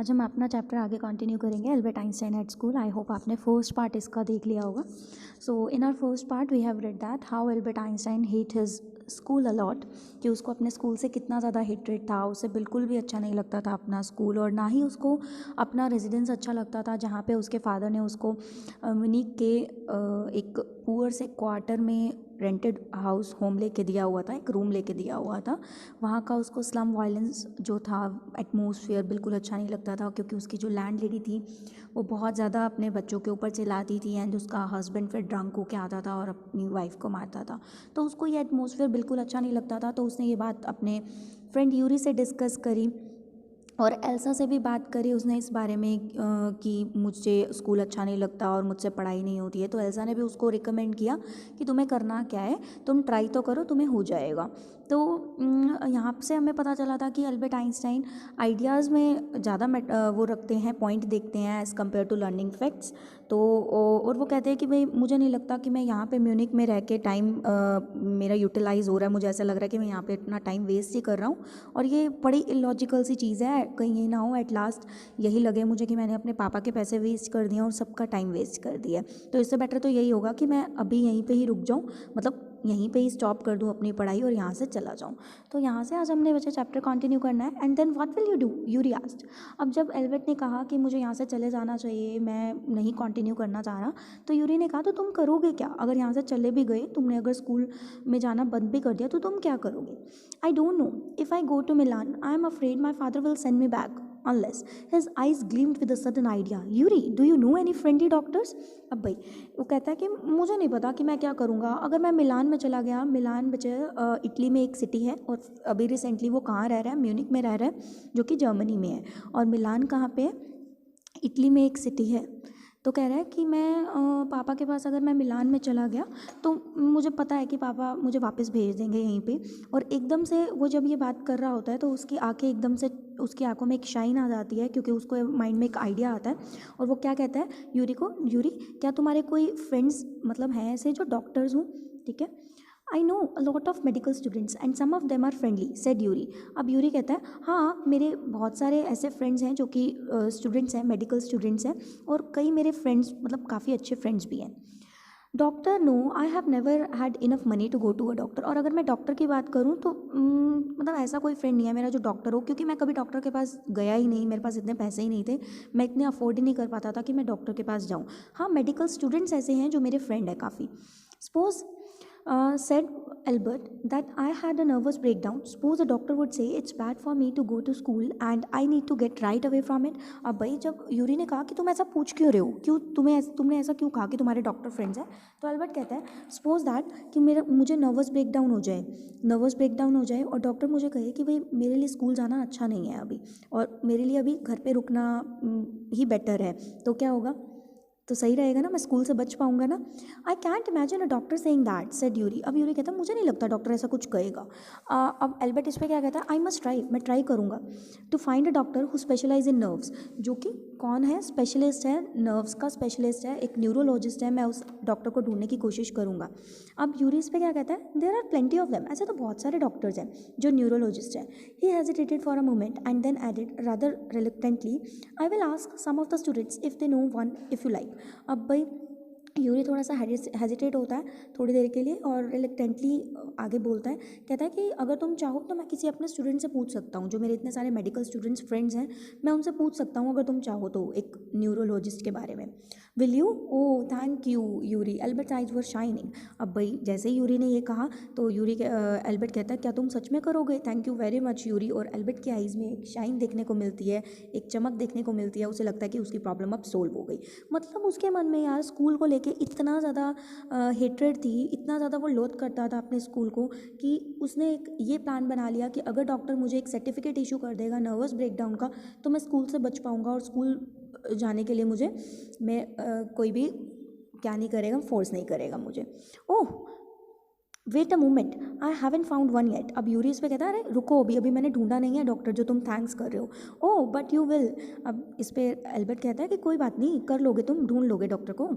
आज हम अपना चैप्टर आगे कंटिन्यू करेंगे Albert Einstein at school. I hope आपने फर्स्ट पार्ट इसका देख लिया होगा। So in our first part we have read that how Albert Einstein hate his school a lot, कि उसको अपने स्कूल से कितना ज़्यादा हेट्रेड था। उसे बिल्कुल भी अच्छा नहीं लगता था अपना स्कूल, और ना ही उसको अपना रेजिडेंस अच्छा लगता था जहाँ पे उसके फादर ने उसको म्यूनिख के एक पुअर से क्वार्टर में रेंटेड हाउस होम लेके दिया हुआ था, एक रूम लेके दिया हुआ था। वहाँ का उसको स्लम वायलेंस जो था, एटमॉस्फेयर बिल्कुल अच्छा नहीं लगता था, क्योंकि उसकी जो लैंड लेडी थी वो बहुत ज़्यादा अपने बच्चों के ऊपर चिल्लाती थी, एंड उसका हस्बैंड फिर ड्रंक होके आता था और अपनी वाइफ को मारता था। तो उसको ये एटमॉस्फेयर बिल्कुल अच्छा नहीं लगता था। तो उसने ये बात अपने फ्रेंड यूरी से डिस्कस करी और एल्सा से भी बात करी उसने इस बारे में कि मुझे स्कूल अच्छा नहीं लगता और मुझसे पढ़ाई नहीं होती है। तो एल्सा ने भी उसको रिकमेंड किया कि तुम्हें करना क्या है, तुम ट्राई तो करो, तुम्हें हो जाएगा। तो यहाँ से हमें पता चला था कि एल्बर्ट आइंस्टाइन आइडियाज़ में ज़्यादा वो रखते हैं, पॉइंट देखते हैं as compared to learning facts. तो और वो कहते हैं कि भाई मुझे नहीं लगता कि मैं यहाँ पे म्यूनिख में रह के टाइम मेरा यूटिलाइज़ हो रहा है, मुझे ऐसा लग रहा है कि मैं यहाँ पे इतना टाइम वेस्ट ही कर रहा हूँ, और ये बड़ी इलॉजिकल सी चीज़ है। कहीं ये ना हो एट लास्ट यही लगे मुझे कि मैंने अपने पापा के पैसे वेस्ट कर दिए और सबका टाइम वेस्ट कर दिया। तो इससे बेटर तो यही होगा कि मैं अभी यहीं पे ही रुक जाऊँ, मतलब यहीं पे ही स्टॉप कर दूँ अपनी पढ़ाई और यहाँ से चला जाऊँ। तो यहाँ से आज हमने बच्चे चैप्टर कंटिन्यू करना है। And then what will you do, Yuri asked. अब जब एल्बर्ट ने कहा कि मुझे यहाँ से चले जाना चाहिए, मैं नहीं कंटिन्यू करना चाह रहा, तो यूरी ने कहा तो तुम करोगे क्या? अगर यहाँ से चले भी गए, तुमने अगर स्कूल में जाना बंद भी कर दिया, तो तुम क्या करोगे? I don't know, if I go to Milan I am afraid my father will send me back unless his eyes gleamed with a sudden idea. Yuri, do you know any friendly doctors? अब भाई वो कहता है कि मुझे नहीं पता कि मैं क्या करूँगा अगर मैं मिलान में चला गया। मिलान बचे इटली में एक सिटी है, और अभी रिसेंटली वो कहाँ रह रहा है, म्यूनिख में रह रहा है, जो कि जर्मनी में है। और मिलान कहाँ पे है? इटली में एक सिटी है। तो कह रहा है कि मैं पापा के पास अगर मैं मिलान में चला गया तो मुझे पता है कि पापा मुझे वापस भेज देंगे यहीं पे। और एकदम से वो जब ये बात कर रहा होता है तो उसकी आंखें एकदम से, उसकी आंखों में एक शाइन आ जाती है, क्योंकि उसको माइंड में एक आइडिया आता है। और वो क्या कहता है यूरी को, यूरी क्या तुम्हारे कोई फ्रेंड्स मतलब हैं ऐसे जो डॉक्टर्स हों? ठीक है, I know a lot of medical students and some of them are friendly, said Yuri. अब यूरी कहता है हाँ, मेरे बहुत सारे ऐसे फ्रेंड्स हैं जो कि स्टूडेंट्स हैं, मेडिकल स्टूडेंट्स हैं, और कई मेरे फ्रेंड्स मतलब काफ़ी अच्छे फ्रेंड्स भी हैं। Doctor no, I have never had enough money to go to a doctor. और अगर मैं डॉक्टर की बात करूँ तो मतलब ऐसा कोई फ्रेंड नहीं है मेरा जो डॉक्टर हो, क्योंकि मैं कभी डॉक्टर के पास गया ही नहीं, मेरे पास इतने पैसे ही नहीं थे, मैं इतने अफोर्ड ही नहीं कर पाता था कि मैं डॉक्टर के पास जाऊँ। हाँ, मेडिकल स्टूडेंट्स ऐसे हैं जो मेरे फ्रेंड है काफ़ी। Suppose said Albert that I had a nervous breakdown. Suppose a doctor would say it's bad for me to go to school and I need to get right away from it. अब भाई जब Yuri ने कहा कि तुम ऐसा पूछ क्यों रहे हो, क्यों तुमने ऐसा क्यों कहा कि तुम्हारे डॉक्टर फ्रेंड्स हैं, तो अल्बर्ट कहता है सपोज दैट कि मुझे नर्वस ब्रेकडाउन हो जाए और डॉक्टर मुझे कहे कि भाई मेरे लिए स्कूल जाना अच्छा नहीं है अभी, और मेरे लिए अभी घर पे रुकना ही बेटर है, तो क्या होगा? तो सही रहेगा ना, मैं स्कूल से बच पाऊंगा ना। I can't imagine a doctor saying that, said Yuri. अब यूरी कहता है मुझे नहीं लगता डॉक्टर ऐसा कुछ कहेगा। अब एल्बर्ट इस पर क्या कहता है, आई मस्ट ट्राई, मैं ट्राई करूंगा to find a doctor who specialize in nerves. जो कि कौन है? स्पेशलिस्ट है, नर्व्स का स्पेशलिस्ट है, एक न्यूरोलॉजिस्ट है। मैं उस डॉक्टर को ढूंढने की कोशिश करूंगा। अब यूरी इस पर क्या कहता है, there are plenty of them, ऐसे तो बहुत सारे डॉक्टर्स हैं जो न्यूरोलॉजिस्ट हैं। He hesitated for a moment and then added rather reluctantly, I will ask some of the students if they know one if you like. अब भाई Yuri थोड़ा सा हेजिटेट होता है थोड़ी देर के लिए और रिलेक्टेंटली आगे बोलता है, कहता है कि अगर तुम चाहो तो मैं किसी अपने स्टूडेंट से पूछ सकता हूँ, जो मेरे इतने सारे मेडिकल स्टूडेंट्स फ्रेंड्स हैं, मैं उनसे पूछ सकता हूँ अगर तुम चाहो तो, एक न्यूरोलॉजिस्ट के बारे में। Will you? Oh thank you Yuri, Albert eyes were shining. अब भाई जैसे ही यूरी ने ये कहा तो एल्बर्ट कहता है क्या तुम सच में करोगे? Thank you very much Yuri. और एल्बर्ट की आइज़ में एक शाइन देखने को मिलती है, एक चमक देखने को मिलती है, उसे लगता है कि उसकी प्रॉब्लम अब सोल्व हो गई। मतलब उसके मन में यार स्कूल को लेके इतना ज़्यादा हेट्रेड थी, इतना ज़्यादा वो लोथ करता था अपने स्कूल को, कि उसने एक ये प्लान बना लिया कि अगर डॉक्टर मुझे एक सर्टिफिकेट इशू कर देगा नर्वस ब्रेकडाउन का तो मैं स्कूल से बच पाऊँगा, और स्कूल जाने के लिए कोई भी क्या नहीं करेगा, फोर्स नहीं करेगा मुझे। Oh wait a moment, I haven't found one yet. अब यूरी इस पे कहता है अरे रुको, अभी मैंने ढूंढा नहीं है डॉक्टर जो तुम थैंक्स कर रहे हो। Oh but you will. अब इस पे एल्बर्ट कहता है कि कोई बात नहीं, कर लोगे, तुम ढूंढ लोगे डॉक्टर को।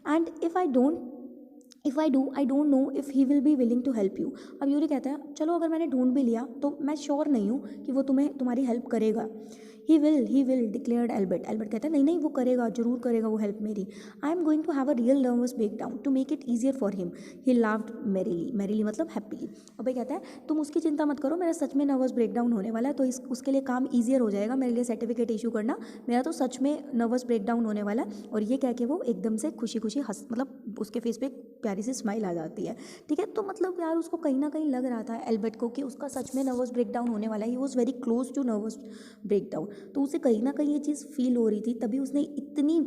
And if I do I don't know if he will be willing to help you. अब यूरी कहता है चलो अगर मैंने ढूंढ भी लिया तो मैं श्योर नहीं हूँ कि वो तुम्हारी हेल्प करेगा। He will declared Albert. Albert कहता है नहीं नहीं वो करेगा, जरूर करेगा वो हेल्प मेरी। I am going to have a real nervous break down to make it easier for him. He laughed merrily, merrily मतलब हैप्पीली। और भाई कहता है तुम उसकी चिंता मत करो, मेरा सच में नर्वस ब्रेक डाउन होने वाला है, तो उसके लिए काम ईजियर हो जाएगा मेरे लिए सर्टिफिकेट इशू करना, मेरा तो सच में नर्वस ब्रेक डाउन होने वाला है। और ये कह के वो एकदम से खुशी खुशी हंस, मतलब उसके फेस पे एक प्यारी सी स्माइल आ जाती है। ठीक है, तो मतलब यार उसको कहीं ना कहीं लग रहा था एल्बर्ट को कि उसका सच में नर्वस ब्रेक डाउन होने वाला है। He was very close to nervous break down, तो उसे कहीं ना कहीं ये चीज़ फील हो रही थी, तभी उसने इतनी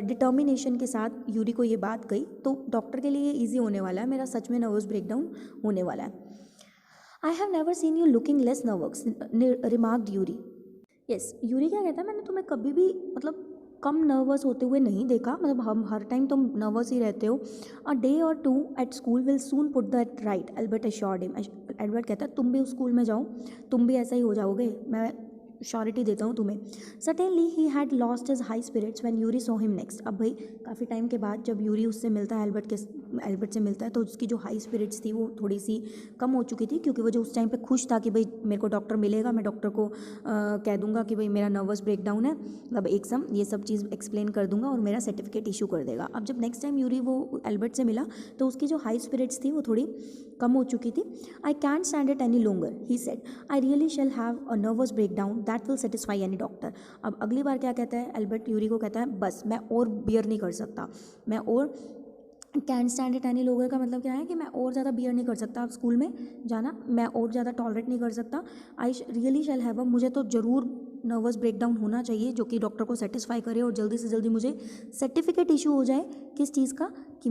डिटर्मिनेशन के साथ यूरी को ये बात कही। तो डॉक्टर के लिए ईजी होने वाला है, मेरा सच में नर्वस ब्रेक डाउन होने वाला है। आई have never seen you looking less nervous, remarked Yuri. Yes, Yuri क्या कहता है, मैंने तुम्हें कभी भी मतलब कम नर्वस होते हुए नहीं देखा, मतलब हम हर टाइम तुम नर्वस ही रहते हो। A day or two at school will soon put that right, Albert assured him. Albert कहता है तुम भी उस स्कूल में जाओ, तुम भी ऐसा ही हो जाओगे, मैं श्योरिटी देता हूँ तुम्हें। Suddenly he had lost his high spirits when Yuri saw him next. अब भाई काफ़ी टाइम के बाद जब यूरी उससे मिलता है, एल्बर्ट से मिलता है, तो उसकी जो हाई स्पिरिट्स थी वो थोड़ी सी कम हो चुकी थी, क्योंकि वो जो उस टाइम पे खुश था कि भाई मेरे को डॉक्टर मिलेगा, मैं डॉक्टर को कह दूंगा कि भाई मेरा नर्वस ब्रेक डाउन है, मतलब एक सम ये सब चीज़ एक्सप्लेन कर दूंगा और मेरा सर्टिफिकेट इशू कर देगा। अब जब नेक्स्ट टाइम यूरी वो एल्बर्ट से मिला तो उसकी जो हाई स्पिरिट्स थी वो थोड़ी कम हो चुकी थी। I can't stand it any longer, he said, I really shall have a nervous break down that will satisfy any doctor. अब अगली बार क्या कहता है एल्बर्ट, यूरी को कहता है बस मैं और बियर नहीं कर सकता, मैं और can stand it any Logar का मतलब क्या है कि मैं और ज़्यादा बियर नहीं कर सकता, अब स्कूल में जाना मैं और ज़्यादा टॉलरेट नहीं कर सकता। आई रियली शैल हैव मुझे तो ज़रूर नर्वस ब्रेक डाउन होना चाहिए जो कि डॉक्टर को सेटिस्फाई करे और जल्दी से जल्दी मुझे सर्टिफिकेट इशू हो जाए किस चीज़ का, कि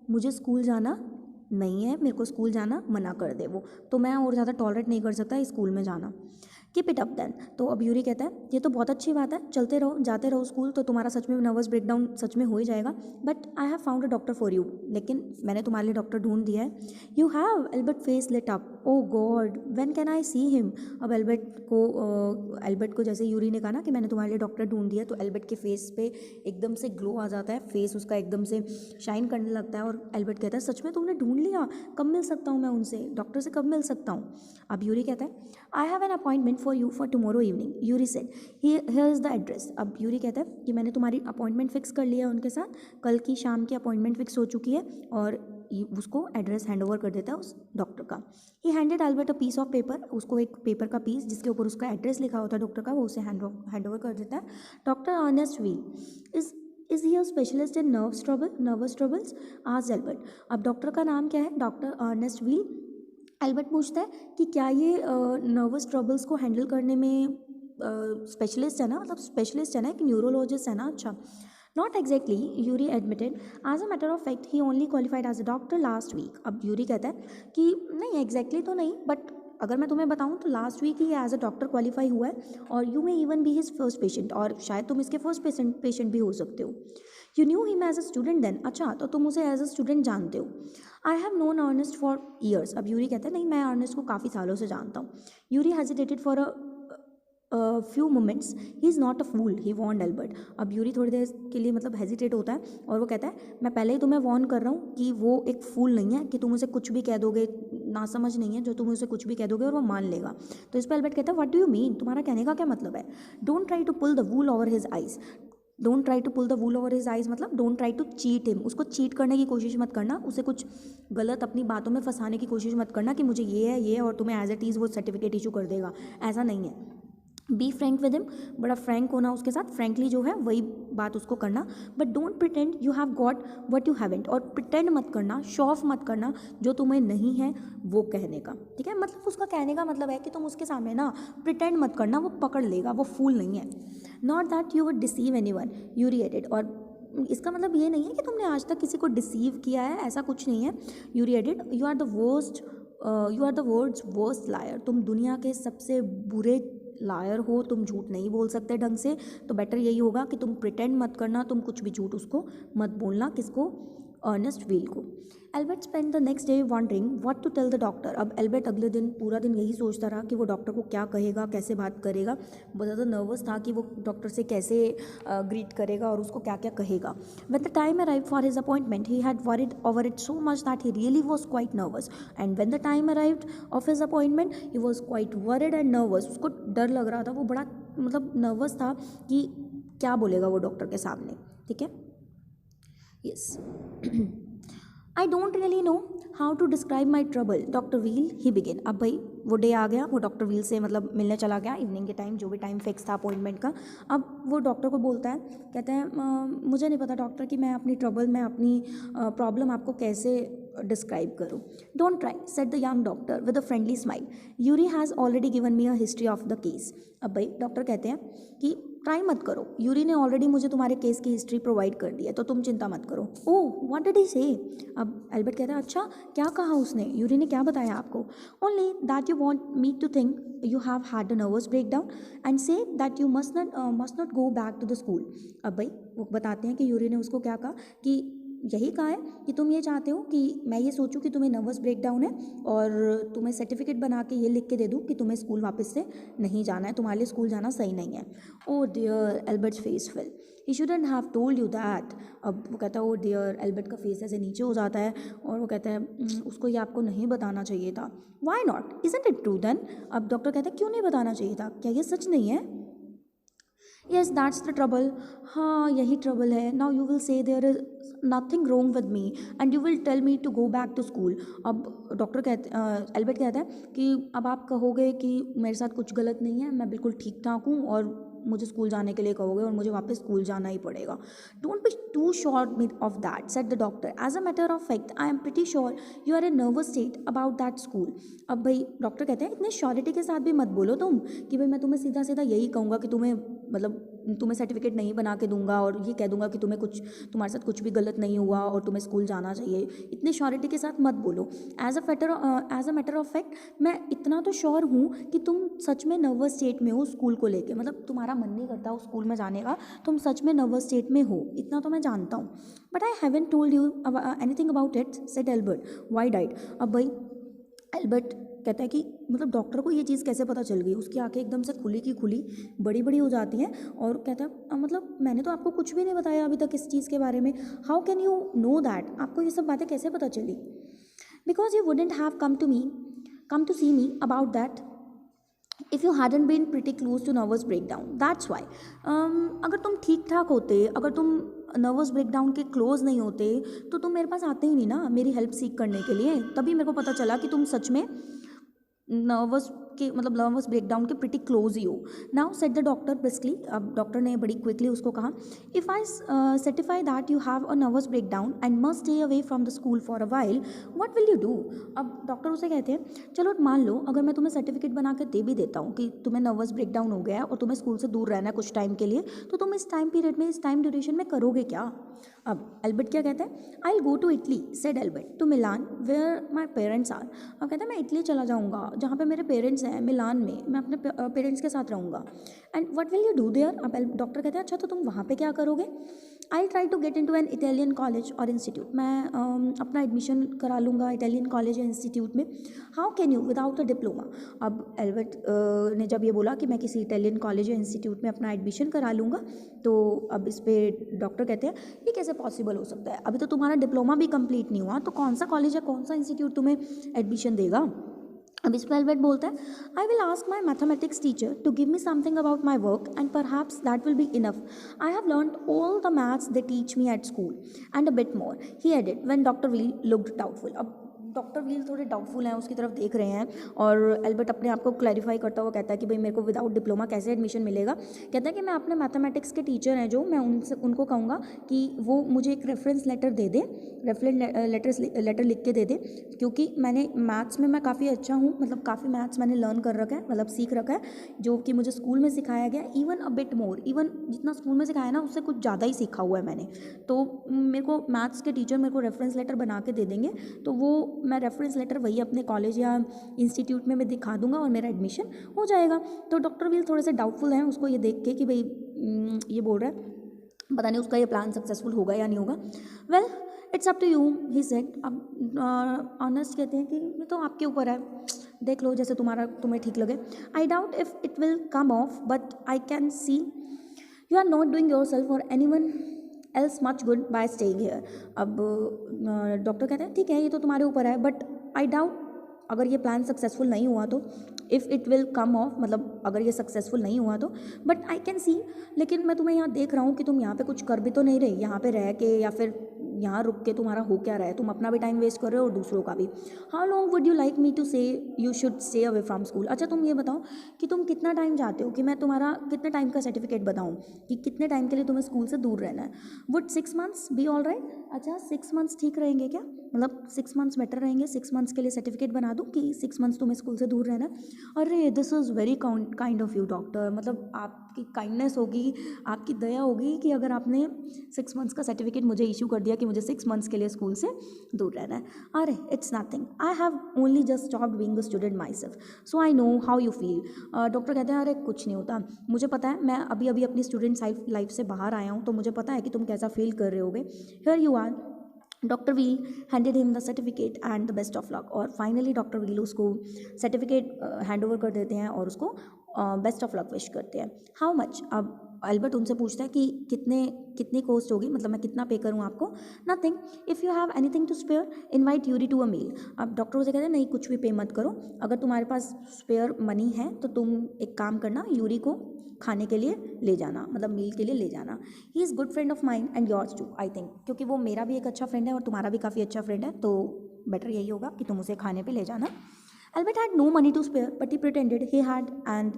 मुझे स्कूल जाना नहीं है, मेरे को स्कूल जाना मना कर दे वो, तो मैं और ज़्यादा टॉलरेट नहीं कर सकता स्कूल में जाना। Keep it up then. तो अब यूरी कहता है ये तो बहुत अच्छी बात है, चलते रहो, जाते रहो स्कूल, तो तुम्हारा सच में नर्वस ब्रेक डाउन सच में हो ही जाएगा। But I have found a doctor for you, लेकिन मैंने तुम्हारे लिए डॉक्टर ढूंढ दिया है। You have, Albert face lit up, oh God when can I see him. अब एल्बर्ट को जैसे यूरी ने कहा ना कि मैंने तुम्हारे लिए डॉक्टर ढूंढ दिया, तो एल्बर्ट के फेस पे एकदम से ग्लो आ जाता है, फेस उसका एकदम से शाइन करने लगता है। और एल्बर्ट कहता है सच में तुमने ढूंढ लिया, कब मिल सकता हूँ मैं उनसे, डॉक्टर से कब मिल सकता हूँ। अब यूरी कहता है I have an appointment for you for tomorrow evening, Yuri said, here is the address. अब यूरी कहता है कि मैंने तुम्हारी अपॉइंटमेंट फिक्स कर लिया है उनके साथ, कल की शाम की अपॉइंटमेंट फिक्स हो चुकी है, और उसको एड्रेस हैंड ओवर कर देता है उस डॉक्टर का। He handed Albert a piece of paper, उसको एक पेपर का पीस जिसके ऊपर उसका एड्रेस लिखा होता है डॉक्टर का, वो उसे हैंड ओवर कर देता है। Doctor Ernest Wheel is he a specialist in nervous troubles, आज एल्बर्ट। अब डॉक्टर का नाम क्या है, डॉक्टर अर्नेस्ट व्हील। एल्बर्ट पूछता है कि क्या ये नर्वस ट्रबल्स को हैंडल करने में स्पेशलिस्ट है ना, मतलब स्पेशलिस्ट है ना, एक न्यूरोलॉजिस्ट है ना। अच्छा, not exactly, Yuri admitted, as a matter of fact he only qualified as a doctor last week. अब यूरी कहता है कि नहीं एग्जैक्टली तो नहीं, बट अगर मैं तुम्हें बताऊं तो लास्ट वीक ही एज अ डॉक्टर क्वालिफाई हुआ है, और you may even be his first patient, और शायद तुम इसके फर्स्ट पेशेंट भी हो सकते हो। You knew him as a student then, अच्छा तो तुम उसे एज अ स्टूडेंट जानते हो। I have known Ernest for years, अब यूरी कहते हैं नहीं मैं अर्नेस्ट को काफ़ी सालों से जानता हूँ। Yuri hesitated for few moments, he is not a fool, he warned Albert. अब यूरी थोड़ी देर के लिए मतलब हेजिटेट होता है और वो कहता है मैं पहले ही तुम्हें वॉर्न कर रहा हूँ कि वो एक फूल नहीं है, कि तुम उसे कुछ भी कह दोगे, ना समझ नहीं है जो तुम उसे कुछ भी कह दोगे और वो मान लेगा। तो इस पर एल्बर्ट कहता है व्हाट डू यू मीन, तुम्हारा कहने का क्या मतलब है। Don't try to pull the wool over his eyes, don't try to pull the wool over his eyes मतलब don't try to cheat him, उसको चीट करने की कोशिश मत करना, उसे कुछ गलत अपनी बातों में फंसाने की कोशिश मत करना कि मुझे ये है और तुम्हें एज इट इज़ वो सर्टिफिकेट इशू कर देगा, ऐसा नहीं है। बी फ्रैंक विद हिम, बड़ा फ्रैंक होना उसके साथ, फ्रैंकली जो है वही बात उसको करना। But don't pretend you have got what you haven't, और प्रिटेंड मत करना, शो ऑफ मत करना जो तुम्हें नहीं है वो कहने का। ठीक है, मतलब उसका कहने का मतलब है कि तुम उसके सामने ना प्रिटेंड मत करना, वो पकड़ लेगा, वो फूल नहीं है। Not that you would deceive any one, Yuri added, और इसका मतलब ये नहीं है कि तुमने आज तक किसी को डिसीव किया है, ऐसा कुछ नहीं है। Yuri added, you are the words worst liar, तुम दुनिया के सबसे बुरे लायर हो, तुम झूठ नहीं बोल सकते ढंग से, तो बेटर यही होगा कि तुम प्रिटेंड मत करना, तुम कुछ भी झूठ उसको मत बोलना, किसको, अर्नेस्ट व्हील को। Albert spend the next day wondering what to tell the doctor, अब एल्बर्ट अगले दिन पूरा दिन यही सोचता रहा कि वो डॉक्टर को क्या कहेगा, कैसे बात करेगा, बहुत ज़्यादा नर्वस था कि वो डॉक्टर से कैसे ग्रीट करेगा और उसको क्या क्या कहेगा। When the time arrived for his appointment he had worried over it so much that he really was quite nervous, and when the time arrived of his appointment he was quite worried and nervous, उसको डर लग रहा था, वो बड़ा मतलब nervous था कि क्या बोलेगा वो डॉक्टर के सामने, ठीक है। Yes, I don't really know how to describe my trouble doctor Wheel he begin. अब भाई वो डे आ गया, वो डॉक्टर व्हील से मतलब मिलने चला गया इवनिंग के टाइम, जो भी टाइम फिक्स था अपॉइंटमेंट का। अब वो डॉक्टर को बोलता है, कहते हैं मुझे नहीं पता डॉक्टर कि मैं अपनी ट्रबल, मैं अपनी प्रॉब्लम आपको कैसे डिस्क्राइब करूँ। Don't try, said the young doctor with a friendly smile, Yuri has already given me a history of the case. अब भाई डॉक्टर कहते हैं कि ट्राई मत करो, यूरी ने ऑलरेडी मुझे तुम्हारे केस की हिस्ट्री प्रोवाइड कर दी है, तो तुम चिंता मत करो। ओह व्हाट डिड ही से। अब एल्बर्ट कहता है अच्छा क्या कहा उसने, यूरी ने क्या बताया आपको। Only that you want me to think you have had a nervous break down and say that you must not go back to the school. अब भाई वो बताते हैं कि यूरी ने उसको क्या कहा, कि यही कहा है कि तुम ये चाहते हो कि मैं ये सोचूं कि तुम्हें नर्वस ब्रेकडाउन है और तुम्हें सर्टिफिकेट बना के ये लिख के दे दूं कि तुम्हें स्कूल वापस से नहीं जाना है, तुम्हारे लिए स्कूल जाना सही नहीं है। Oh dear, Albert's face fell, he shouldn't have told you that. अब वो कहता है ओ डियर, एल्बर्ट का फेस ऐसे नीचे हो जाता है और वो कहता है उसको ये आपको नहीं बताना चाहिए था। Why not, isn't it true then. अब डॉक्टर कहता है क्यों नहीं बताना चाहिए था, क्या ये सच नहीं है। येस दैट्स द ट्रबल, हाँ यही ट्रबल है। Now you will say there is nothing wrong with me and you will tell me to go back to school. अब डॉक्टर कहते एल्बर्ट कहता है कि अब आप कहोगे कि मेरे साथ कुछ गलत नहीं है, मैं बिल्कुल ठीक ठाक हूँ और मुझे स्कूल जाने के लिए कहोगे और मुझे वापस स्कूल जाना ही पड़ेगा। Don't be too sure of that, said the doctor, as a matter of fact I am pretty sure you are a nervous state about that school. अब भाई डॉक्टर कहते हैं इतने श्योरिटी के साथ भी मत बोलो तुम कि भाई मैं तुम्हें सीधा सीधा यही कहूँगा कि तुम्हें मतलब तुम्हें सर्टिफिकेट नहीं बना के दूंगा और ये कह दूंगा कि तुम्हारे साथ कुछ भी गलत नहीं हुआ और तुम्हें स्कूल जाना चाहिए। इतने श्योरिटी के साथ मत बोलो। As a matter of fact मैं इतना तो श्योर हूँ कि तुम सच में नर्वस स्टेट में हो स्कूल को लेके, मतलब तुम्हारा मन नहीं करता उस स्कूल में जाने का, तुम सच में नर्वस स्टेट में हो, इतना तो मैं जानता हूँ। But I haven't told you anything about it, said Albert, why died. अब भाई एल्बर्ट कहता है कि मतलब डॉक्टर को ये चीज़ कैसे पता चल गई, उसकी आंखें एकदम से खुली की खुली बड़ी बड़ी हो जाती हैं और कहता है मतलब मैंने तो आपको कुछ भी नहीं बताया अभी तक इस चीज़ के बारे में, how can you know that, आपको ये सब बातें कैसे पता चली। Because you wouldn't have come to see me about that if you hadn't been pretty close to nervous break down, that's why. अगर तुम ठीक ठाक होते, अगर तुम नर्वस ब्रेकडाउन के क्लोज नहीं होते तो तुम मेरे पास आते ही नहीं ना मेरी हेल्प सीख करने के लिए, तभी मेरे को पता चला कि तुम सच में नर्वस के मतलब नर्वस ब्रेकडाउन के प्रिटी क्लोज ही हो। Now set the doctor briskly, अब डॉक्टर ने बड़ी क्विकली उसको कहा, if I certify that you have a nervous breakdown and must stay away from the school for a while, what will you do. अब doctor उसे कहते हैं चलो मान लो अगर मैं तुम्हें सर्टिफिकेट बना के दे भी देता हूँ कि तुम्हें नर्वस ब्रेकडाउन हो गया है और तुम्हें स्कूल से दूर रहना है कुछ टाइम के लिए, तो तुम इस टाइम पीरियड में, इस टाइम ड्यूरेशन में करोगे क्या। अब एल्बर्ट क्या कहता है, I will go to Italy, said Albert, to Milan where my parents are. अब कहता है मैं इटली चला जाऊँगा जहाँ पे मेरे पेरेंट्स हैं, मिलान में, मैं अपने पेरेंट्स के साथ रहूँगा। And what will you do there. अब डॉक्टर कहते हैं अच्छा तो तुम वहाँ पे क्या करोगे। I try to get into an Italian college or institute, मैं अपना एडमिशन करा लूँगा इटालियन कॉलेज या इंस्टीट्यूट में। How can you without a diploma. अब एल्बर्ट ने जब ये बोला कि मैं किसी इटालियन कॉलेज या इंस्टीट्यूट में अपना एडमिशन करा लूँगा, तो अब इस पर डॉक्टर कहते हैं ये कैसे पॉसिबल हो सकता है, अभी तो तुम्हारा डिप्लोमा भी कंप्लीट नहीं हुआ, तो कौन सा कॉलेज या कौन सा इंस्टीट्यूट तुम्हें एडमिशन देगा। अब इस पर एल्बर्ट बोलता है I will ask my mathematics teacher to give me something about my work and perhaps that will be enough, I have learned all the maths they teach me at school and a bit more, he added when doctor Wheel looked doubtful. अब doctor Wheel थोड़े doubtful हैं, उसकी तरफ देख रहे हैं और Albert अपने आप को क्लैरिफाई करता हुआ कहता है कि भाई मेरे को विदाउट डिप्लोमा कैसे एडमिशन मिलेगा। कहता है कि मैं अपने मैथमेटिक्स के टीचर हैं जो, मैं उनको कहूँगा कि वो मुझे एक रेफरेंस लेटर दे दे, रेफरेंस लेटर लिख के दे दे, क्योंकि मैंने मैथ्स में मैं काफ़ी अच्छा हूँ, मतलब काफ़ी मैथ्स मैंने लर्न कर रखा है, मतलब सीख रखा है, जो कि मुझे स्कूल में सिखाया गया, इवन अ बिट मोर, इवन जितना स्कूल में सिखाया ना उससे कुछ ज़्यादा ही सीखा हुआ है मैंने। तो मेरे को मैथ्स के टीचर मेरे को रेफरेंस लेटर बना के दे देंगे, तो वो मैं रेफरेंस लेटर वही अपने कॉलेज या इंस्टीट्यूट में मैं दिखा दूंगा और मेरा एडमिशन हो जाएगा। तो डॉक्टर व्हील थोड़े से डाउटफुल हैं उसको ये देख के कि भाई ये बोल रहा है, पता नहीं उसका ये प्लान सक्सेसफुल होगा या नहीं होगा। Well it's up to you, he said. अब ऑनेस्ट कहते हैं कि ये तो आपके ऊपर है, देख लो जैसे तुम्हें ठीक लगे। I doubt if it will come off but I can see you are not doing yourself or anyone else much good by staying here. अब डॉक्टर कहते हैं ठीक है ये तो तुम्हारे ऊपर है, बट आई डाउट अगर ये प्लान सक्सेसफुल नहीं हुआ तो, if it will come of, मतलब अगर ये सक्सेसफुल नहीं हुआ तो, बट आई कैन सी, लेकिन मैं तुम्हें यहाँ देख रहा हूँ कि तुम यहाँ पे कुछ कर भी तो नहीं रहे, यहाँ पे रह के या फिर यहाँ रुक के तुम्हारा हो क्या रहा है, तुम अपना भी टाइम वेस्ट कर रहे हो और दूसरों का भी. How long would you like me to say you should stay away from school. अच्छा तुम ये बताओ कि तुम कितना टाइम चाहते हो कि मैं तुम्हारा कितने टाइम का सर्टिफिकेट बताऊँ कि कितने टाइम के लिए तुम्हें स्कूल से दूर रहना है. Would 6 months be all right. अच्छा 6 months ठीक रहेंगे क्या, मतलब 6 months बेटर रहेंगे, 6 months के लिए सर्टिफिकेट बना दूँ कि 6 months तुम्हें स्कूल से दूर रहना है. अरे this is very kind of you doctor, मतलब आपकी काइंडनेस होगी, आपकी दया होगी कि अगर आपने 6 months का सर्टिफिकेट मुझे इशू कर दिया कि मुझे 6 months के लिए स्कूल से दूर रहना है. अरे it's nothing, I have only just stopped being a student my self, so I know how you feel. Doctor कहते हैं अरे कुछ नहीं होता, मुझे पता है, मैं अभी अभी अपनी स्टूडेंट लाइफ से बाहर आया हूँ, तो मुझे पता है कि तुम कैसा फील कर रहे होगे. Here you are. Doctor Wheel handed him the certificate and the best of luck. और फाइनली डॉक्टर व्हील उसको सर्टिफिकेट हैंड ओवर कर देते हैं और उसको बेस्ट ऑफ लक विश करते हैं. How much. अब एल्बर्ट उनसे पूछता है कि कितनी कॉस्ट होगी, मतलब मैं कितना पे करूँ आपको. Nothing, if you have anything to spare invite Yuri to a meal. अब डॉक्टर उसे कहते हैं नहीं कुछ भी पे मत करो, अगर तुम्हारे पास स्पेयर मनी है तो तुम एक काम करना, यूरी को खाने के लिए ले जाना, मतलब मील के लिए ले जाना. He is good friend of mind and yours too I think, क्योंकि वो मेरा भी एक अच्छा फ्रेंड है और तुम्हारा भी काफ़ी अच्छा फ्रेंड है, तो बेटर यही होगा कि तुम उसे खाने पे ले जाना. Albert had no money to spare, but he pretended he had and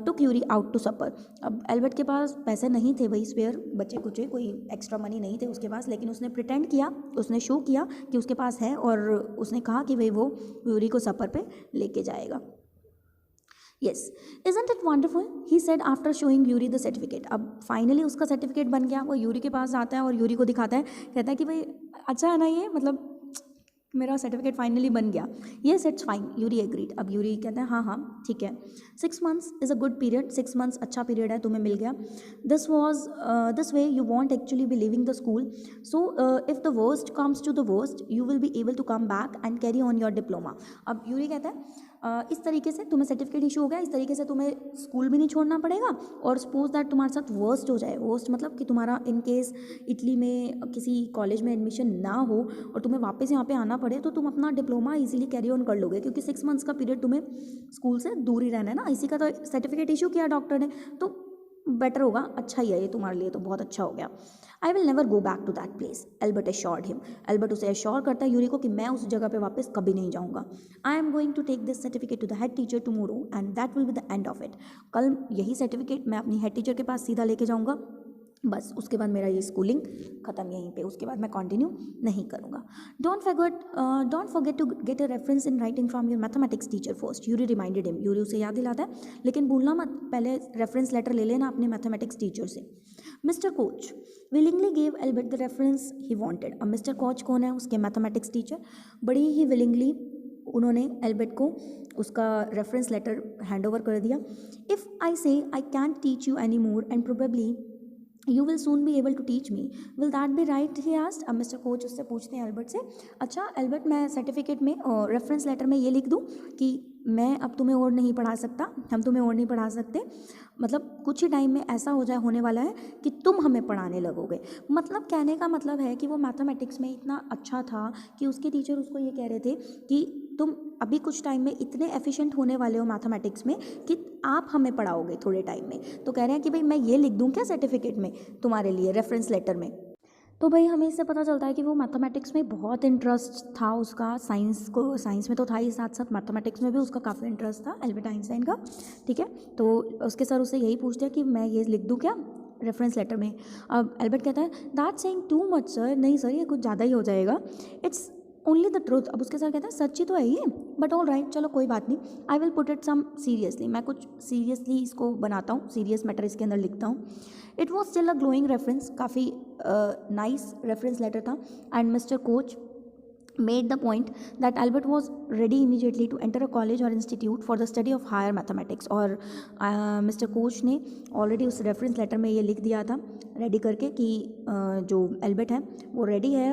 took Yuri out to supper. अब एल्बर्ट के पास पैसे नहीं थे, वही स्पेयर बचे कुचे, कोई एक्स्ट्रा मनी नहीं थे उसके पास, लेकिन उसने प्रिटेंड किया, उसने शो किया कि उसके पास है और उसने कहा कि भाई वो यूरी को सफ़र पे लेके जाएगा. Yes, isn't it wonderful? He said after showing Yuri the certificate. अब फाइनली उसका सर्टिफिकेट बन गया, वो यूरी के पास आता है और यूरी को दिखाता है, कहता है कि भाई अच्छा है ना ये, मतलब मेरा सर्टिफिकेट फाइनली बन गया. Yes it's fine, Yuri agreed. अब यूरी कहता है हाँ ठीक है, 6 months is a good period, 6 months अच्छा पीरियड है, तुम्हें मिल गया. This way you won't actually be living the school, so if the worst comes to the worst you will be able to come back and carry on your diploma. अब Yuri कहता है इस तरीके से तुम्हें सर्टिफिकेट इशू हो गया, इस तरीके से तुम्हें स्कूल भी नहीं छोड़ना पड़ेगा, और सपोज दैट तुम्हारे साथ वर्स्ट हो जाए, वर्स्ट मतलब कि तुम्हारा इन केस इटली में किसी कॉलेज में एडमिशन ना हो और तुम्हें वापस यहाँ पे आना पड़े, तो तुम अपना डिप्लोमा इजीली कैरी ऑन कर लोगे, क्योंकि 6 months का पीरियड तुम्हें स्कूल से दूर ही रहना है ना. इसी का तो सर्टिफिकेट इशू किया डॉक्टर ने, तो बेटर होगा, अच्छा ही है ये तुम्हारे लिए, तो बहुत अच्छा हो गया. I will never go back to that place, Albert assured him. Albert उसे एश्योर करता है यूरी को कि मैं उस जगह पे वापस कभी नहीं जाऊँगा. I am going to take this certificate to the head teacher tomorrow and that will be the end of it. कल यही सर्टिफिकेट मैं अपनी हेड टीचर के पास सीधा लेके जाऊँगा, बस उसके बाद मेरा ये स्कूलिंग ख़त्म यहीं पे, उसके बाद मैं कंटिन्यू नहीं करूँगा. Don't forget to get a reference in writing from your mathematics teacher first. Yuri reminded him. Yuri उसे याद दिलाता है, लेकिन भूलना मत, पहले रेफरेंस लेटर ले लेना अपने मैथमेटिक्स टीचर से. Mister coach willingly gave Albert the reference he wanted. अब मिस्टर कोच कौन है, उसके मैथमेटिक्स टीचर. बड़ी ही विलिंगली उन्होंने एल्बर्ट को उसका रेफरेंस लेटर हैंड ओवर कर दिया. If I say I can't teach you any more and probably you will soon be able to teach me, will that be right, he asked. अब mister Koch उससे पूछते हैं Albert से, अच्छा Albert मैं certificate में और रेफरेंस लेटर में ये लिख दूँ कि मैं अब तुम्हें और नहीं पढ़ा सकता, हम तुम्हें और नहीं पढ़ा सकते, मतलब कुछ ही टाइम में ऐसा होने वाला है कि तुम हमें पढ़ाने लगोगे. मतलब कहने का मतलब है कि वो मैथमेटिक्स में इतना अच्छा था कि उसके टीचर उसको ये कह रहे थे कि तुम अभी कुछ टाइम में इतने एफिशिएंट होने वाले हो मैथमेटिक्स में कि आप हमें पढ़ाओगे थोड़े टाइम में. तो कह रहे हैं कि भाई मैं ये लिख दूँ क्या सर्टिफिकेट में तुम्हारे लिए, रेफरेंस लेटर में. तो भाई हमें इससे पता चलता है कि वो मैथमेटिक्स में बहुत इंटरेस्ट था उसका, साइंस में तो था ही, साथ साथ मैथमेटिक्स में भी उसका काफ़ी इंटरेस्ट था एल्बर्ट आइंस्टाइन का. ठीक है, तो उसके सर उससे यही पूछते हैं कि मैं ये लिख दूँ क्या रेफरेंस लेटर में. अब एल्बर्ट कहता है that saying too much sir, नहीं सर ये कुछ ज़्यादा ही हो जाएगा, इट्स ओनली द ट्रूथ. अब उसके सर कहते हैं सच्ची तो है ये, बट ऑल राइट चलो कोई बात नहीं, I will put it some seriously, मैं कुछ सीरियसली इसको बनाता हूँ, सीरियस मैटर इसके अंदर लिखता हूँ. It was still a glowing reference, काफ़ी नाइस रेफरेंस लेटर था. And mister coach made the point that Albert was ready immediately to enter a college or institute for the study of higher mathematics. और mister coach ने already उस reference letter में ये लिख दिया था ready करके कि जो एल्बर्ट है वो रेडी है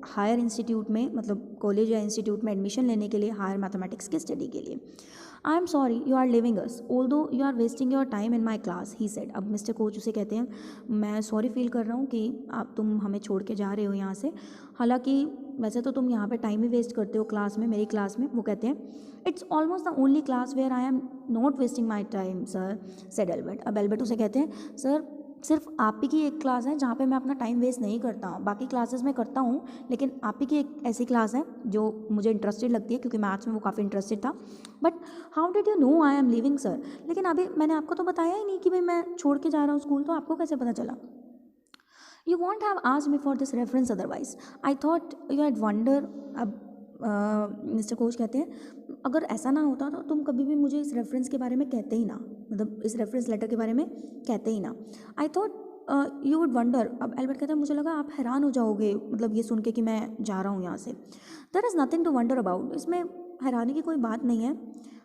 हायर इंस्टीट्यूट में, मतलब कॉलेज या इंस्टीट्यूट में एडमिशन लेने के लिए, हायर मैथमेटिक्स की स्टडी के लिए. I am sorry you are living us although you are wasting your time in my class, he said. अब मिस्टर कोच उसे कहते हैं मैं सॉरी फील कर रहा हूँ कि तुम हमें छोड़ के जा रहे हो यहाँ से, हालांकि वैसे तो तुम यहाँ पे टाइम ही वेस्ट करते हो क्लास में, मेरी क्लास में। वो कहते हैं it's almost the only class where I am not wasting my time sir, said Albert. अब एल्बर्ट उसे कहते हैं सर सिर्फ आप ही की एक क्लास है जहाँ पे मैं अपना टाइम वेस्ट नहीं करता हूँ, बाकी क्लासेस में करता हूँ, लेकिन आप ही की एक ऐसी क्लास है जो मुझे इंटरेस्टेड लगती है, क्योंकि मैथ्स में वो काफ़ी इंटरेस्टेड था। But how did you know I am leaving sir? लेकिन अभी मैंने आपको तो बताया ही नहीं कि भाई मैं छोड़ के जा रहा हूँ स्कूल, तो आपको कैसे पता चला? You won't have asked me for this reference otherwise. I thought you had wonder. अब मिस्टर कोच कहते हैं अगर ऐसा ना होता तो तुम कभी भी मुझे इस रेफरेंस के बारे में कहते ही ना, मतलब इस रेफरेंस लेटर के बारे में कहते ही ना। I thought you would wonder. अब एल्बर्ट कहते हैं मुझे लगा आप हैरान हो जाओगे, मतलब ये सुन के कि मैं जा रहा हूँ यहाँ से। There is nothing to wonder about, इसमें हैरानी की कोई बात नहीं है।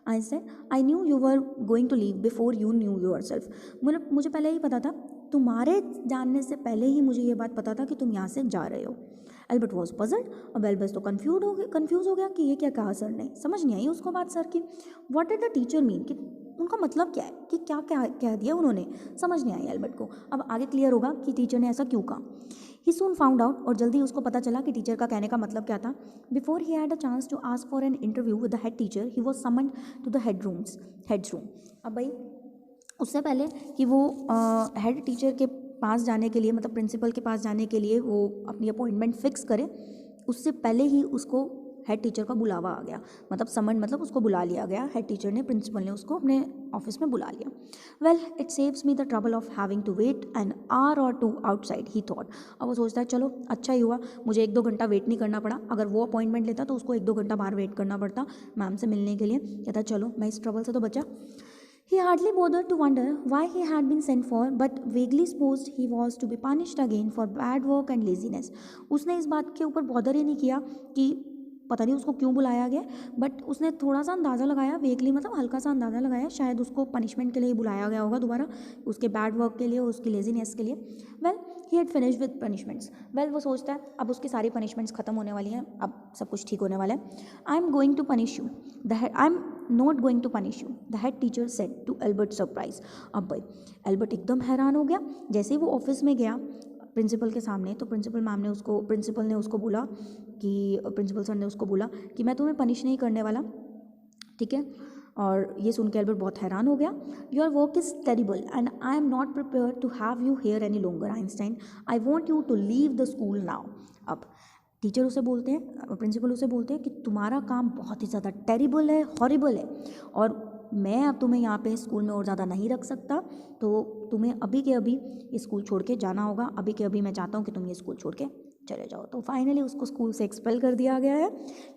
I said I knew you were going to leave before you knew yourself. मतलब मुझे पहले ही पता था, तुम्हारे जानने से पहले ही मुझे ये बात पता था कि तुम यहाँ से जा रहे हो। Albert was puzzled. अब एल्बर्ट तो कन्फ्यूज हो गया कि ये क्या कहा सर ने, समझ नहीं आई उसको बात सर की। What did the teacher mean, कि उनका मतलब क्या है, कि क्या क्या कह दिया उन्होंने, समझ नहीं आई एल्बर्ट को। अब आगे क्लियर होगा कि टीचर ने ऐसा क्यों कहा। ही सून फाउंड आउट, और जल्दी उसको पता चला कि टीचर का कहने का मतलब क्या था। Before he had a chance to ask for an interview with the head teacher he was summoned to the head's room. अब भाई उससे पहले कि वो हेड टीचर के पास जाने के लिए, मतलब प्रिंसिपल के पास जाने के लिए वो अपनी अपॉइंटमेंट फिक्स करे, उससे पहले ही उसको हेड टीचर का बुलावा आ गया। मतलब समन, मतलब उसको बुला लिया गया, हेड टीचर ने, प्रिंसिपल ने उसको अपने ऑफिस में बुला लिया। Well it saves me the trouble of having to wait an hour और टू आउटसाइड, ही थॉट। अब वो सोचता है चलो अच्छा ही हुआ, मुझे 1-2 घंटा वेट नहीं करना पड़ा। अगर वो अपॉइंटमेंट लेता तो उसको 1-2 घंटा बाहर वेट करना पड़ता मैम से मिलने के लिए। कहता चलो मैं इस ट्रबल से तो बचा। He hardly bothered to wonder why he had been sent for, but vaguely supposed he was to be punished again for bad work and laziness. उसने इस बात के ऊपर बॉदर ही नहीं किया कि पता नहीं उसको क्यों बुलाया गया, बट उसने थोड़ा सा अंदाज़ा लगाया, वेगली मतलब हल्का सा अंदाज़ा लगाया, शायद उसको पनिशमेंट के लिए बुलाया गया होगा दोबारा, उसके बैड वर्क के लिए, उसकी लेजीनेस के लिए। Well he had finished with punishments. Well वो सोचता है अब उसकी सारी पनिशमेंट्स खत्म होने वाली हैं, अब सब कुछ ठीक होने वाला है। I am going to punish you, I am not going to punish you, the head teacher said to Albert surprise. अब भाई एल्बर्ट एकदम हैरान हो गया। जैसे ही वो ऑफिस में गया प्रिंसिपल के सामने, तो प्रिंसिपल ने उसको बोला कि प्रिंसिपल सर ने उसको बोला कि मैं तुम्हें पनिश नहीं करने वाला, ठीक है। और ये सुन के एल्बर्ट बहुत हैरान हो गया। Your work is terrible and I am not prepare to have you here any longer Einstein, I want you to leave the school now. अब टीचर उसे बोलते हैं, प्रिंसिपल उसे बोलते हैं कि तुम्हारा काम बहुत ही ज़्यादा टेरिबल है, हॉरिबल है, और मैं अब तुम्हें यहाँ पे स्कूल में और ज़्यादा नहीं रख सकता, तो तुम्हें अभी के अभी ये स्कूल छोड़ के जाना होगा। अभी के अभी मैं चाहता हूँ कि तुम ये स्कूल छोड़ के चले जाओ। तो फाइनली उसको स्कूल से एक्सपेल कर दिया गया है।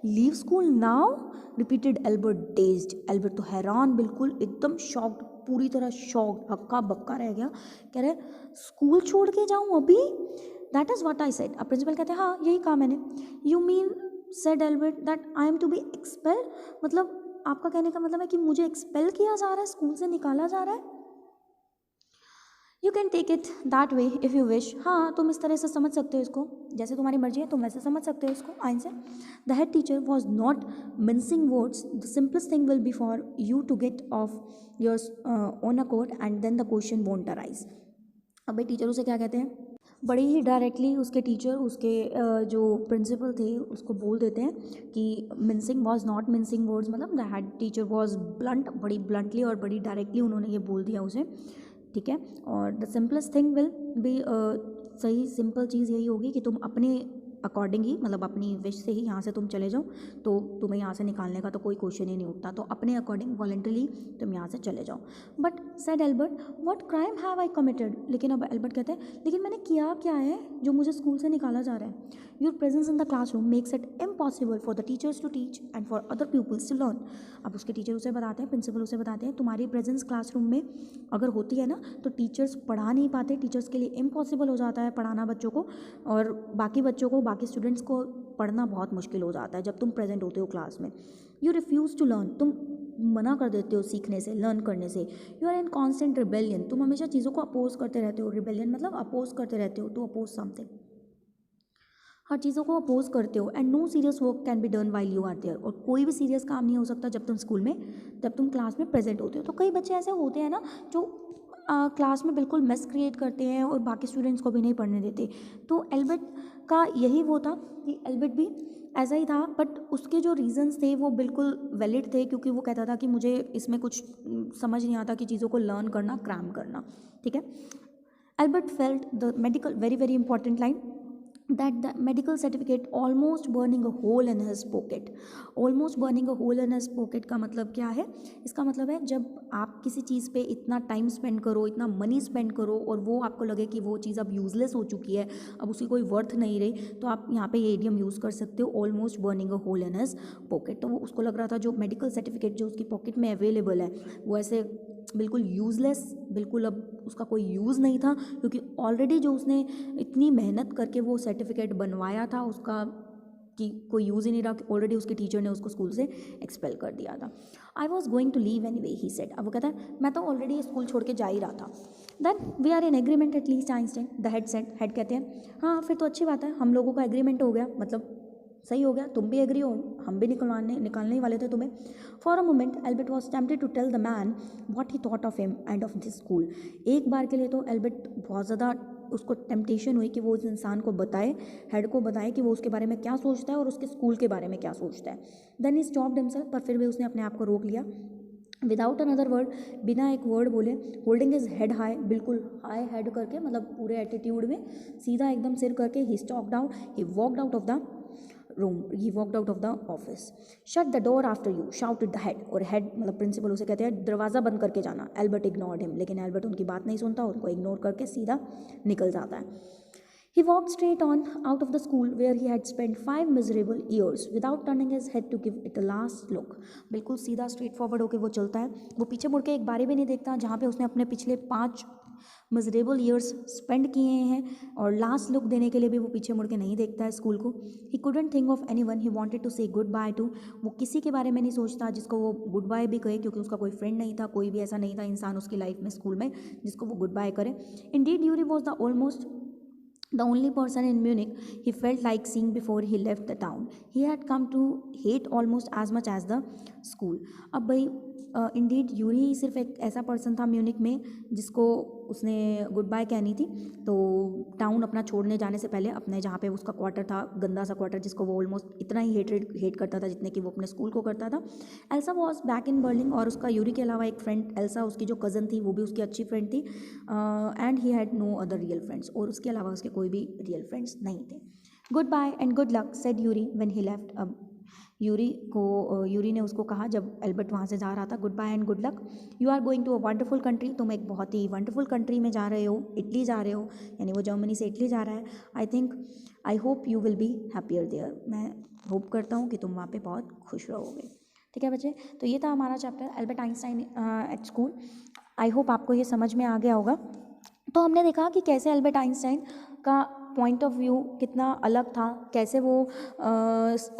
Leave school now, repeated Albert dazed. Albert तो हैरान, बिल्कुल एकदम शॉक्ड, पूरी तरह शॉक्ड, हक्का बक्का रह गया। कह रहे स्कूल छोड़ के जाऊँ अभी? That is what I said. अब प्रिंसिपल कहते हैं हाँ यही कहा मैंने। You mean said Albert that I am to be expel, मतलब आपका कहने का मतलब है कि मुझे एक्सपेल किया जा रहा है, स्कूल से निकाला जा रहा है। You can take it that way if you wish, हाँ तुम इस तरह से समझ सकते हो इसको, जैसे तुम्हारी मर्जी है तुम वैसे समझ सकते हो इसको। I say the head teacher was not mincing words, the simplest thing will be for you to get off your own accord and then the question won't arise. अब भाई टीचर उसे क्या कहते हैं, बड़ी ही डायरेक्टली उसके टीचर, उसके जो प्रिंसिपल थे उसको बोल देते हैं कि mincing was not mincing words, मतलब the head teacher was blunt, बड़ी ब्लंटली और बड़ी डायरेक्टली उन्होंने ये बोल दिया उसे, ठीक है। और the simplest thing will B, सही सिंपल चीज़ यही होगी कि तुम अपने अकॉर्डिंग ही, मतलब अपनी विश से ही यहाँ से तुम चले जाओ, तो तुम्हें यहाँ से निकालने का तो कोई क्वेश्चन ही नहीं उठता, तो अपने अकॉर्डिंग वॉलंटरीली तुम यहाँ से चले जाओ। But said Albert what crime have I committed, लेकिन अब एल्बर्ट कहते हैं लेकिन मैंने किया क्या है जो मुझे स्कूल से निकाला जा रहा है। Your presence in the classroom makes it impossible for the teachers to teach and for other peoples to learn. अब उसके टीचर उसे बताते हैं, प्रिंसिपल उसे बताते हैं तुम्हारी प्रेजेंस क्लासरूम में अगर होती है ना तो टीचर्स पढ़ा नहीं पाते, टीचर्स के लिए इम्पॉसिबल हो जाता है पढ़ाना बच्चों को, और बाकी बच्चों को, बाकी स्टूडेंट्स को पढ़ना बहुत मुश्किल हो जाता है जब तुम प्रेजेंट होते हो क्लास में। यू रिफ्यूज़ टू लर्न, तुम मना कर देते हो सीखने से, लर्न करने से। You are in constant rebellion, तुम हमेशा चीज़ों को अपोज करते रहते हो। रिबेलियन मतलब अपोज करते रहते हो, टू अपोज समथिंग, हर चीज़ों को अपोज करते हो। And no serious work can be done while you are there, और कोई भी सीरियस काम नहीं हो सकता जब तुम स्कूल में, जब तुम क्लास में प्रेजेंट होते हो। तो कई बच्चे ऐसे होते हैं ना जो क्लास में बिल्कुल मेस क्रिएट करते हैं और बाकी स्टूडेंट्स को भी नहीं पढ़ने देते। तो एल्बर्ट का यही वो था कि एल्बर्ट भी ऐसा ही था, बट उसके जो रीजंस थे वो बिल्कुल वैलिड थे, क्योंकि वो कहता था कि मुझे इसमें कुछ समझ नहीं आता कि चीज़ों को लर्न करना, क्रैम करना, ठीक है। Albert felt the medical, very very important line, that the medical certificate almost burning a hole in his pocket. almost burning a hole in his pocket का मतलब क्या है? इसका मतलब है जब आप किसी चीज़ पे इतना टाइम स्पेंड करो, इतना मनी स्पेंड करो और वो आपको लगे कि वो चीज़ अब यूजलेस हो चुकी है, अब उसकी कोई वर्थ नहीं रही, तो आप यहाँ पे ये इडियम यूज़ कर सकते हो, almost burning a hole in his pocket. तो वो उसको लग रहा था जो मेडिकल सर्टिफिकेट जो उसकी पॉकेट में अवेलेबल है वो ऐसे बिल्कुल यूज़लेस, बिल्कुल अब उसका कोई यूज़ नहीं था, क्योंकि ऑलरेडी जो उसने इतनी मेहनत करके वो सर्टिफिकेट बनवाया था उसका कि कोई यूज़ ही नहीं रहा, ऑलरेडी उसके टीचर ने उसको स्कूल से एक्सपेल कर दिया था। I was going to leave anyway he said, अब वो कहता है मैं तो ऑलरेडी स्कूल छोड़ के जा ही रहा था। Then we are in agreement at least Einstein, the head said, head कहते हैं हाँ फिर तो अच्छी बात है, हम लोगों का एग्रीमेंट हो गया, मतलब सही हो गया, तुम भी एग्री हो, हम भी निकालने ही वाले थे तुम्हें। For a moment Albert was tempted to tell the man what he thought of him and of this school. एक बार के लिए तो एल्बर्ट बहुत ज़्यादा उसको टेम्पटेशन हुई कि वो उस इंसान को बताए, हेड को बताए कि वो उसके बारे में क्या सोचता है और उसके स्कूल के बारे में क्या सोचता है। देन ही स्टॉप्ड हिमसेल्फ, पर फिर भी उसने अपने आप को रोक लिया। विदाउट अनदर वर्ड, बिना एक वर्ड बोले, होल्डिंग इज हेड हाई, बिल्कुल हाई हेड करके, मतलब पूरे एटीट्यूड में सीधा एकदम सिर करके, he stalked out, he walked out of the room, he walked out of the office. Shut the door after you, shouted the head, और हेड मतलब प्रिंसिपल उसे कहते हैं दरवाज़ा बंद करके जाना। एल्बर्ट इग्नोर्ड हिम, लेकिन एल्बर्ट उनकी बात नहीं सुनता, उनको इग्नोर करके सीधा निकल जाता है। He walked straight on out of the school where he had spent 5 miserable years without turning his head to give it a last look. बिल्कुल सीधा स्ट्रेट फॉरवर्ड होकर वो चलता है, वो पीछे मुड़ के एक बारी भी नहीं देखता, जहाँ पे उसने अपने पिछले 5 मिजरेबल ईयर्स स्पेंड किए हैं, और लास्ट लुक देने के लिए भी वो पीछे मुड़ के नहीं देखता है स्कूल को। He couldn't think of anyone he wanted to say goodbye to, वो किसी के बारे में नहीं सोचता जिसको वो गुड बाय भी कहे, क्योंकि उसका कोई फ्रेंड नहीं था, कोई भी ऐसा नहीं था इंसान उसकी लाइफ में स्कूल में जिसको वो गुड बाय करे। Indeed Yuri was the almost the only person in Munich he felt like seeing before he left the town. He had come to hate almost as much as the school. अब भाई Indeed Yuri ही सिर्फ एक ऐसा person था Munich में जिसको उसने good bye कहनी थी, तो टाउन अपना छोड़ने जाने से पहले अपने जहाँ पे उसका क्वार्टर था, गंदा सा क्वार्टर, जिसको वो ऑलमोस्ट इतना ही हेट करता था जितने कि वो अपने स्कूल को करता था। Elsa was back in Berlin, और उसका यूरी के अलावा एक फ्रेंड एल्सा उसकी जो कज़न थी वो भी उसकी अच्छी फ्रेंड थी, and he had no other real friends, और उसके अलावा उसके कोई भी रियल फ्रेंड्स नहीं थे। Goodbye and good luck said Yuri when he left. अब यूरी ने उसको कहा जब एल्बर्ट वहाँ से जा रहा था, goodbye and good luck, you are going to a wonderful country, तुम एक बहुत ही वंडरफुल कंट्री में जा रहे हो, इटली जा रहे हो, यानी वो जर्मनी से इटली जा रहा है। I hope you will be happier there, मैं होप करता हूँ कि तुम वहाँ पे बहुत खुश रहोगे। ठीक है बच्चे, तो ये था हमारा chapter Albert Einstein at school. I hope आपको ये समझ में आ गया होगा। तो हमने देखा कि कैसे एल्बर्ट आइंस्टाइन का पॉइंट ऑफ व्यू कितना अलग था, कैसे वो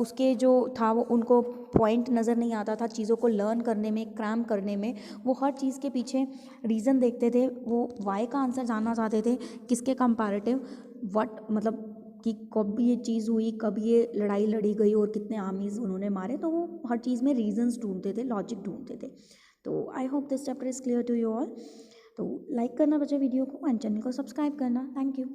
उसके जो था वो उनको पॉइंट नज़र नहीं आता था चीज़ों को लर्न करने में, क्रैम करने में, वो हर चीज़ के पीछे रीज़न देखते थे, वो वाई का आंसर जानना चाहते थे, किसके कंपैरेटिव, व्हाट मतलब कि कब ये चीज़ हुई, कब ये लड़ाई लड़ी गई और कितने आर्मीज़ उन्होंने मारे, तो वो हर चीज़ में रीजंस ढूंढते थे, लॉजिक ढूंढते थे। तो I hope this chapter is clear to you all. तो लाइक करना बच्चे वीडियो को, एंड चैनल को सब्सक्राइब करना। Thank you.